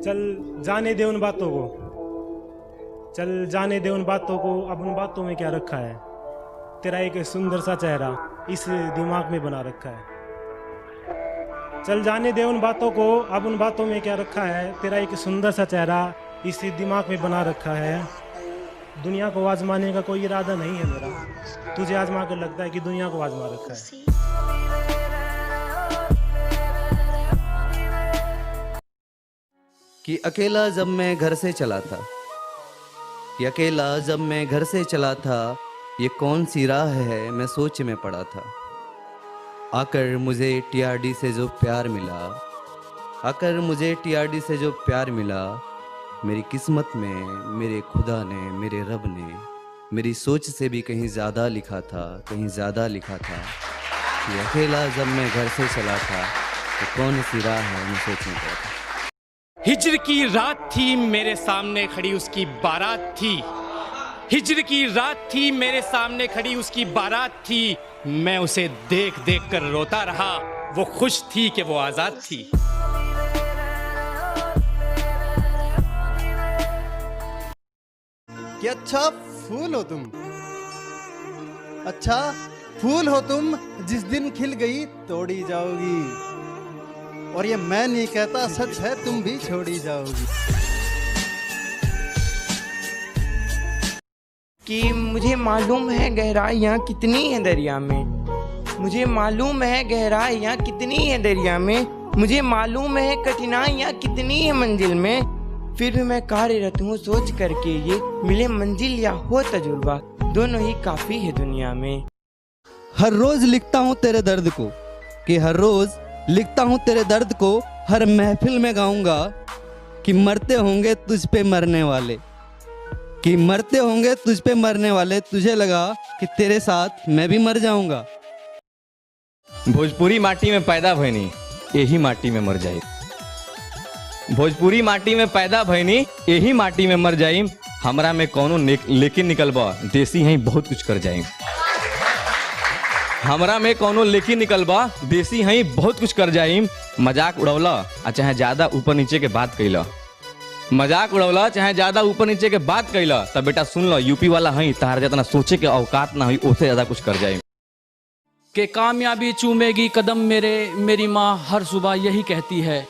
चल जाने दे उन बातों को, चल जाने दे उन बातों को, अब उन बातों में क्या रखा है। तेरा एक सुंदर सा चेहरा इस दिमाग में बना रखा है। चल जाने दे उन बातों को, अब उन बातों में क्या रखा है। तेरा एक सुंदर सा चेहरा इस दिमाग में बना रखा है। दुनिया को आजमाने का कोई इरादा नहीं है मेरा, तुझे आजमा कर लगता है कि दुनिया को आजमा रखा है। कि अकेला जब मैं घर से चला था, कि अकेला जब मैं घर से चला था, ये कौन सी राह है मैं सोच में पड़ा था। आकर मुझे टीआरडी से जो प्यार मिला, आकर मुझे टीआरडी से जो प्यार मिला, मेरी किस्मत में मेरे खुदा ने, मेरे रब ने मेरी सोच से भी कहीं ज़्यादा लिखा था, कहीं ज़्यादा लिखा था। कि अकेला जब मैं घर से चला था, तो कौन सी राह है मैं सोच में पड़ा था। हिज्र की रात थी मेरे सामने खड़ी उसकी बारात थी, हिज्र की रात थी मेरे सामने खड़ी उसकी बारात थी। मैं उसे देख देख कर रोता रहा, वो खुश थी कि वो आजाद थी। कि अच्छा फूल हो तुम, अच्छा फूल हो तुम, जिस दिन खिल गई तोड़ी जाओगी। और ये मैं नहीं कहता, सच है, तुम भी छोड़ी जाओगी। कि मुझे मालूम है गहराइयाँ कितनी है दरिया में, मुझे मालूम है गहराइयाँ कितनी है दरिया में, मुझे मालूम है कठिनाइयाँ कितनी है मंजिल में। फिर भी मैं कार्यरत हूँ सोच करके ये मिले मंजिल या हो तजुर्बा, दोनों ही काफी है दुनिया में। हर रोज लिखता हूँ तेरे दर्द को, कि हर रोज लिखता हूँ तेरे दर्द को, हर महफिल में गाऊंगा कि मरते होंगे तुझ पे मरने वाले, कि मरते होंगे तुझ पे मरने वाले। तुझे लगा कि तेरे साथ मैं भी मर जाऊंगा। भोजपुरी माटी में पैदा भइनी, यही माटी में मर जाई। भोजपुरी माटी में पैदा भइनी, यही माटी में मर जाई। हमरा में कौनो लेकिन निकलबा, देसी हैं बहुत कुछ कर जाई। हमरा में कौनो लेकिन निकलबा, देसी हैं बहुत कुछ कर जाई। मजाक उड़ौला चाहे ज्यादा ऊपर नीचे के बात कैला, मजाक उड़ौला चाहे ज्यादा ऊपर नीचे के बात कैला, तब बेटा सुन लो, यूपी वाला हैं, तहार जितना सोचे के औकात ना हुई, उससे ज्यादा कुछ कर जाए। कि कामयाबी चूमेगी कदम मेरे, मेरी माँ हर सुबह यही कहती है।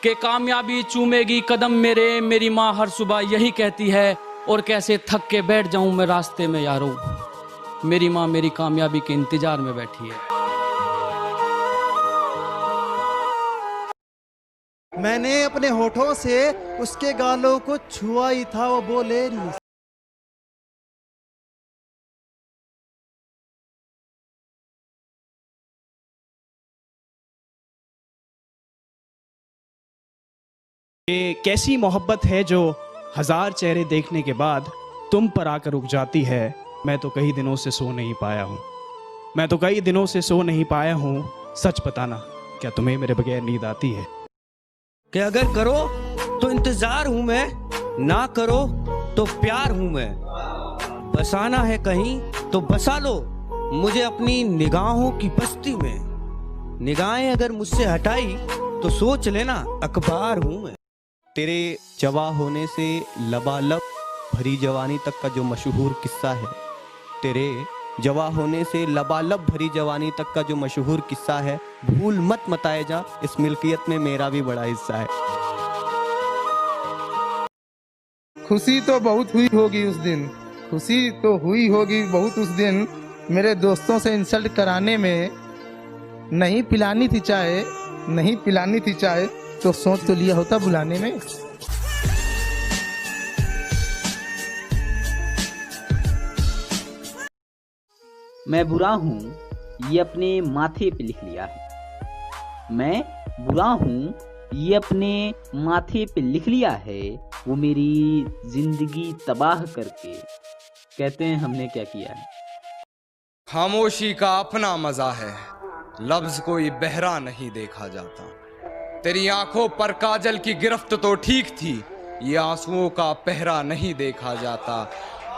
कि कामयाबी चूमेगी कदम मेरे, मेरी माँ हर सुबह यही कहती है। और कैसे थक के बैठ जाऊं मैं रास्ते में यारों, मेरी माँ मेरी कामयाबी के इंतजार में बैठी है। मैंने अपने होठों से उसके गालों को छुआ ही था, वो बोले नहीं। ये कैसी मोहब्बत है जो हजार चेहरे देखने के बाद तुम पर आकर रुक जाती है। मैं तो कई दिनों से सो नहीं पाया हूँ, मैं तो कई दिनों से सो नहीं पाया हूँ। सच बताना, क्या तुम्हें मेरे बगैर नींद आती है? कि अगर करो तो इंतजार हूँ मैं, ना करो तो प्यार हूँ मैं। बसाना है कहीं तो बसा लो मुझे अपनी निगाहों की बस्ती में। निगाहें अगर मुझसे हटाई तो सोच लेना अखबार हूँ मैं। तेरे जवा होने से लबालब भरी जवानी तक का जो मशहूर किस्सा है, तेरे जवा होने से लबालब भरी जवानी तक का जो मशहूर किस्सा है, भूल मत मताए जा, इस मिल्कियत में मेरा भी बड़ा हिस्सा है। खुशी तो बहुत हुई होगी उस दिन, खुशी तो हुई होगी बहुत उस दिन। मेरे दोस्तों से इंसल्ट कराने में, नहीं पिलानी थी चाय, नहीं पिलानी थी चाय, तो सोच तो लिया होता बुलाने में। मैं बुरा हूँ ये अपने माथे पे लिख लिया है, मैं बुरा हूँ ये अपने माथे पे लिख लिया है। वो मेरी जिंदगी तबाह करके कहते हैं हमने क्या किया है। खामोशी का अपना मजा है, लफ्ज कोई बहरा नहीं देखा जाता। तेरी आंखों पर काजल की गिरफ्त तो ठीक थी, ये आंसुओं का पहरा नहीं देखा जाता।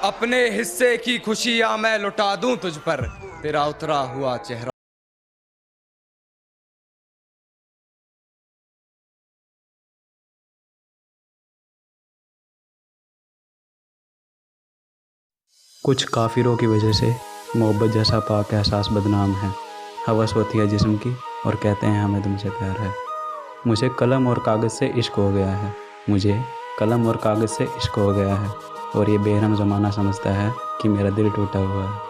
अपने हिस्से की खुशियां मैं लुटा दूं तुझ पर, तेरा उतरा हुआ चेहरा कुछ काफिरों की वजह से मोहब्बत जैसा पाक एहसास बदनाम है। हवस होती है जिस्म की और कहते हैं हमें तुमसे प्यार है। मुझे कलम और कागज़ से इश्क हो गया है, मुझे कलम और कागज़ से इश्क हो गया है, और ये बेरहम ज़माना समझता है कि मेरा दिल टूटा हुआ है।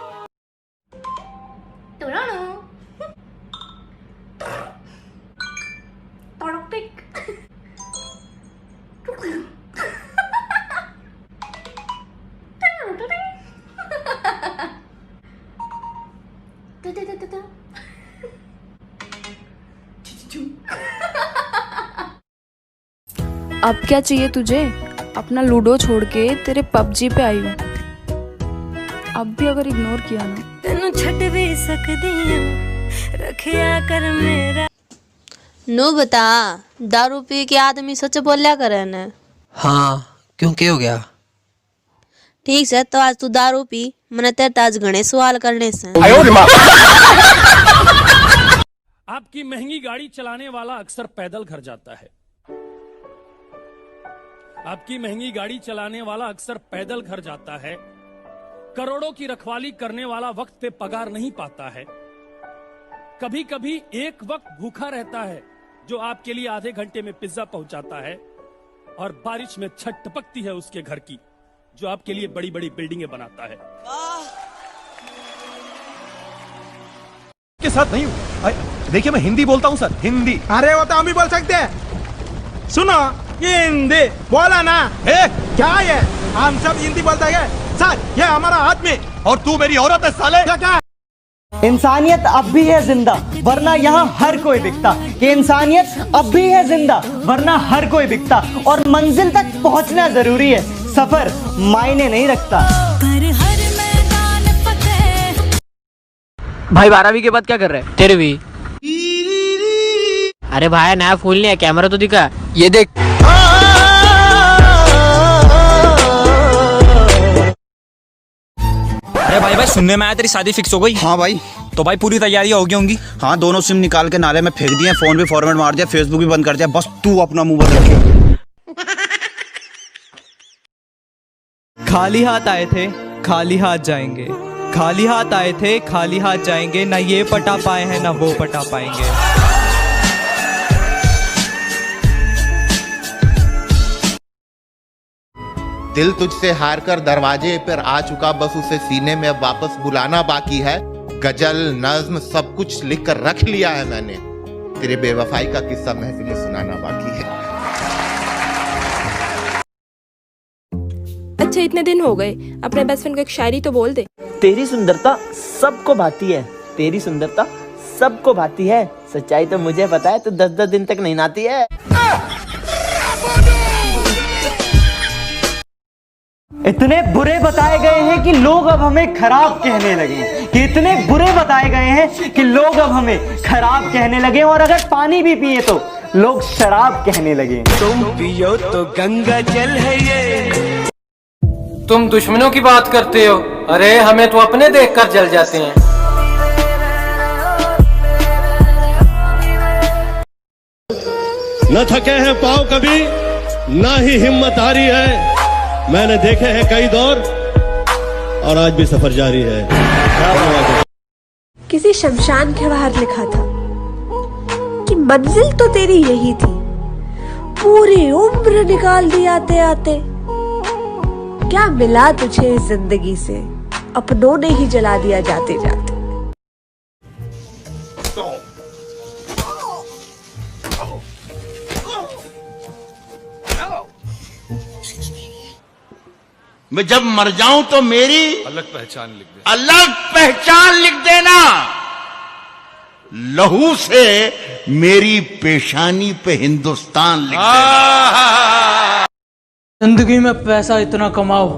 अब क्या चाहिए तुझे? अपना लूडो छोड़ के तेरे पबजी पे आई हूँ। अब भी अगर इग्नोर किया ना तेनू छट भी सकदी रखिया कर मेरा। नो बता, दारू पी के आदमी सच बोलिया करे न? हाँ, क्यों क्या हो गया? ठीक से तो आज तू दारू पी, मैंने तेरे ताज गणे सवाल करने से। आपकी महंगी गाड़ी चलाने वाला अक्सर पैदल घर जाता है। आपकी महंगी गाड़ी चलाने वाला अक्सर पैदल घर जाता है। करोड़ों की रखवाली करने वाला वक्त पे पगार नहीं पाता है। कभी कभी एक वक्त भूखा रहता है जो आपके लिए आधे घंटे में पिज्जा पहुंचाता है, और बारिश में छत टपकती है उसके घर की जो आपके लिए बड़ी बड़ी बिल्डिंगे बनाता है। के साथ नहीं हूँ। देखिए मैं हिंदी बोलता हूँ सर, हिंदी। अरे वो तो हम भी बोल सकते हैं। सुनो, ये हिंदी बोला ना। क्या ये? हम सब हिंदी बोलते हैं सर। ये हमारा आदमी और तू मेरी औरत है साले। क्या? इंसानियत अब भी है जिंदा, वरना यहाँ हर कोई बिकता। कि इंसानियत अब भी है जिंदा, वरना हर कोई बिकता। और मंजिल तक पहुँचना जरूरी है, सफर मायने नहीं रखता। भाई 12वीं के बाद क्या कर रहे हैं? 13वीं। अरे भाई नया फूल नहीं है, कैमरा तो दिखा। ये देख। अरे भाई सुनने में आया तेरी शादी फिक्स हो गई? हाँ भाई। तो भाई पूरी तैयारियां हो गई होंगी? हाँ, दोनों सिम निकाल के नाले में फेंक दिए, फोन भी फॉर्मेट मार दिया, फेसबुक भी बंद कर दिया। बस तू अपना मुंह बंद रखियो। खाली हाथ आए थे, खाली हाथ जाएंगे। खाली हाथ आए थे, खाली हाथ जाएंगे। ना ये पटा पाए हैं, ना वो पटा पाएंगे। दिल तुझसे हार कर दरवाजे पर आ चुका, बस उसे सीने में अब वापस बुलाना बाकी है। गजल नज्म सब कुछ लिख कर रख लिया है मैंने, तेरे बेवफाई का किस्सा महफिल में सुनाना बाकी है। अच्छा, इतने दिन हो गए, अपने बेस्ट फ्रेंड को एक शायरी तो बोल दे। तेरी सुंदरता सबको भाती है, तेरी सुंदरता सबको भाती है। सच्चाई तो मुझे पता है, तो 10-10 दिन तक नहीं नहाती है। इतने बुरे बताए गए हैं कि लोग अब हमें खराब कहने लगे। कि इतने बुरे बताए गए हैं कि लोग अब हमें खराब कहने लगे। और अगर पानी भी पिए तो लोग शराब कहने लगे। तुम पियो तो गंगा जल है ये। तुम दुश्मनों की बात करते हो, अरे हमें तो अपने देखकर जल जाते हैं। न थके हैं पाँव कभी, ना ही हिम्मत हारी है। मैंने देखे हैं कई दौर और आज भी सफर जारी है। किसी शमशान के बाहर लिखा था कि मंजिल तो तेरी यही थी, पूरी उम्र निकाल दी आते आते। क्या मिला तुझे इस जिंदगी से, अपनों ने ही जला दिया जाते जाते। मैं जब मर जाऊं तो मेरी अलग पहचान लिख दे। अलग पहचान लिख देना। लहू से मेरी पेशानी पे हिंदुस्तान लिख देना। जिंदगी में पैसा इतना कमाओ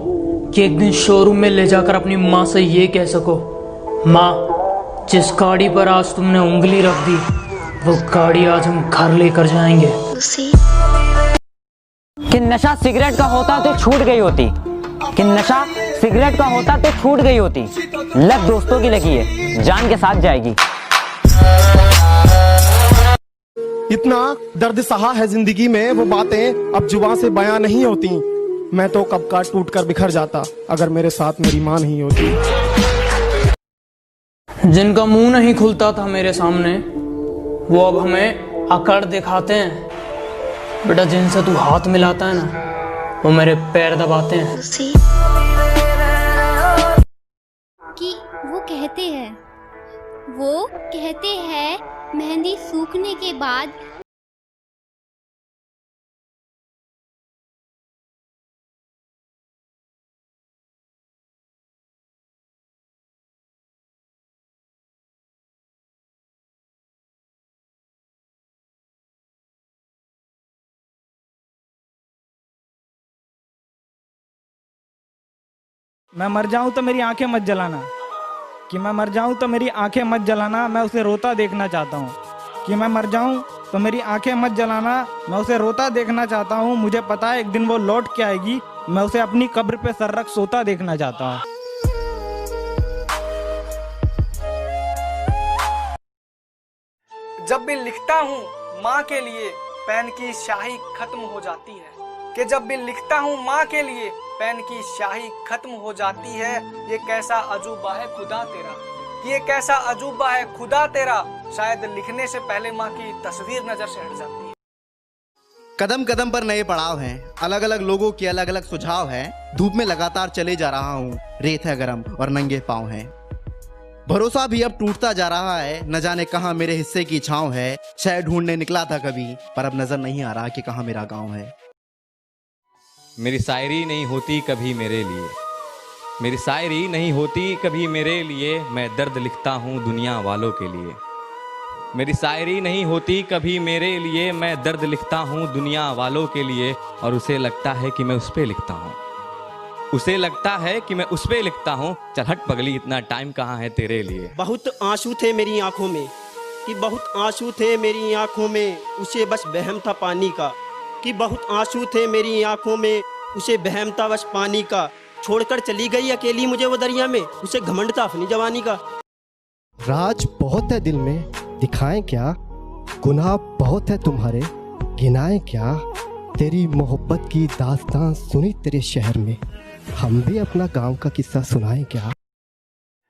कि एक दिन शोरूम में ले जाकर अपनी माँ से ये कह सको, माँ जिस गाड़ी पर आज तुमने उंगली रख दी, वो गाड़ी आज हम घर लेकर जाएंगे। कि नशा सिगरेट का होता तो छूट गई होती। कि नशा सिगरेट का होता तो छूट गई होती। लत दोस्तों की लगी है, जान के साथ जाएगी। इतना दर्द सहा है जिंदगी में, वो बातें अब जुबान से बयां नहीं होती। मैं तो कब का टूट कर बिखर जाता अगर मेरे साथ मेरी माँ नहीं होती। जिनका मुंह नहीं खुलता था मेरे सामने वो अब हमें अकड़ दिखाते हैं। बेटा जिनसे तू हाथ मिलाता है ना वो मेरे पैर दबाते हैं। कि वो कहते हैं मेहंदी सूखने के बाद मैं मर जाऊं तो मेरी आंखें मत जलाना, कि मैं मर जाऊं तो मेरी आंखें मत जलाना, मैं उसे रोता देखना चाहता हूं। कि मैं मर जाऊं तो मेरी आंखें मत जलाना, मैं उसे रोता देखना चाहता हूं। मुझे पता है एक दिन वो लौट के आएगी, मैं उसे अपनी कब्र पे सर रख सोता देखना चाहता हूं। जब भी लिखता हूँ माँ के लिए पेन की स्याही खत्म हो जाती है। कि जब भी लिखता हूँ माँ के लिए पेन की स्याही खत्म हो जाती है। ये कैसा अजूबा है खुदा तेरा, ये कैसा अजूबा है खुदा तेरा। शायद लिखने से पहले माँ की तस्वीर नजर से हट जाती है। कदम कदम पर नए पड़ाव हैं, अलग अलग लोगों के अलग अलग सुझाव हैं। धूप में लगातार चले जा रहा हूँ, रेत है गरम और नंगे पाँव हैं। भरोसा भी अब टूटता जा रहा है, न जाने कहाँ मेरे हिस्से की छाँव है। शहर ढूंढने निकला था कभी, पर अब नजर नहीं आ रहा कि कहाँ मेरा गाँव है। मेरी शायरी नहीं होती कभी मेरे लिए, मेरी शायरी नहीं होती कभी मेरे लिए, मैं दर्द लिखता हूँ दुनिया वालों के लिए। मेरी शायरी नहीं होती कभी मेरे लिए, मैं दर्द लिखता हूँ दुनिया वालों के लिए। और उसे लगता है कि मैं उस पे लिखता हूँ, उसे लगता है कि मैं उस पे लिखता हूँ। चल हट पगली, इतना टाइम कहाँ है तेरे लिए। बहुत आंसू थे मेरी आंखों में, कि बहुत आंसू थे मेरी आंखों में, उसे बस वहम था पानी का। कि बहुत आंसू थे मेरी आंखों में, उसे बहम था बस पानी का। छोड़कर चली गई अकेली मुझे वो दरिया में, उसे घमंड था अपनी जवानी का। राज बहुत है दिल में, दिखाएं क्या? गुनाह बहुत है तुम्हारे, गिनाएं क्या? तेरी मोहब्बत की दास्तान सुनी तेरे शहर में, हम भी अपना गांव का किस्सा सुनाएं क्या?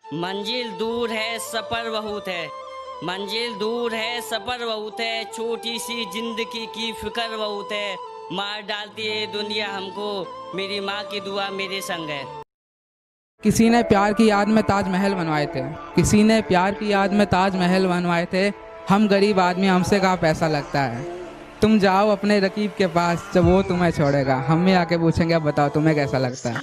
मंजिल दूर है सफर बहुत है, मंजिल दूर है सफर बहुत है, छोटी सी जिंदगी की फिक्र बहुत है। मार डालती है दुनिया हमको, मेरी माँ की दुआ मेरे संग है। किसी ने प्यार की याद में ताजमहल बनवाए थे, किसी ने प्यार की याद में ताजमहल बनवाए थे। हम गरीब आदमी, हमसे कहाँ पैसा लगता है। तुम जाओ अपने रकीब के पास, जब वो तुम्हें छोड़ेगा हम भी आके पूछेंगे अब बताओ तुम्हें कैसा लगता है।